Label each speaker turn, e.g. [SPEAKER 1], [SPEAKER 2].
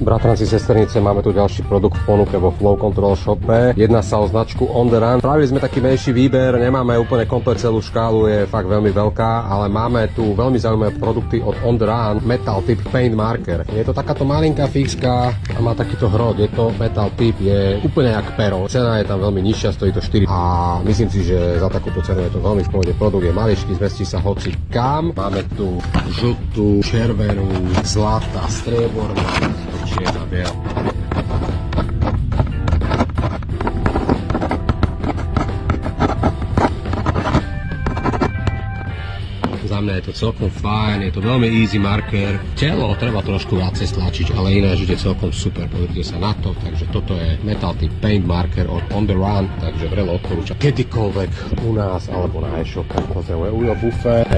[SPEAKER 1] Bratranci, sesternice, máme tu ďalší produkt v ponuke vo Flow Control Shope. Jedná sa o značku On The Run. Spravili sme taký menší výber, nemáme úplne komplet celú škálu, je fakt veľmi veľká, ale máme tu veľmi zaujímavé produkty od On The Run, Metal Tip Paint Marker. Je to takáto malinká fixka a má takýto hrot, je to Metal Tip, je úplne jak pero. Cena je tam veľmi nižšia, stojí to 4 a myslím si, že za takúto cenu je to veľmi v pohode. Produkt je maličký, zmestí sa hoci kam. Máme tu žltú, červenú, zlatá, strieborná, čierna, biela. Za mňa je to celkom fajn, je to veľmi easy marker. Telo treba trošku viacej stlačiť, ale ináč je celkom super, pozrite sa na to. Takže toto je Metal Tip Paint Marker od On The Run, takže vrelo odporúčam kedykoľvek u nás alebo na e-shope. Pozrieme Ujo Buffet.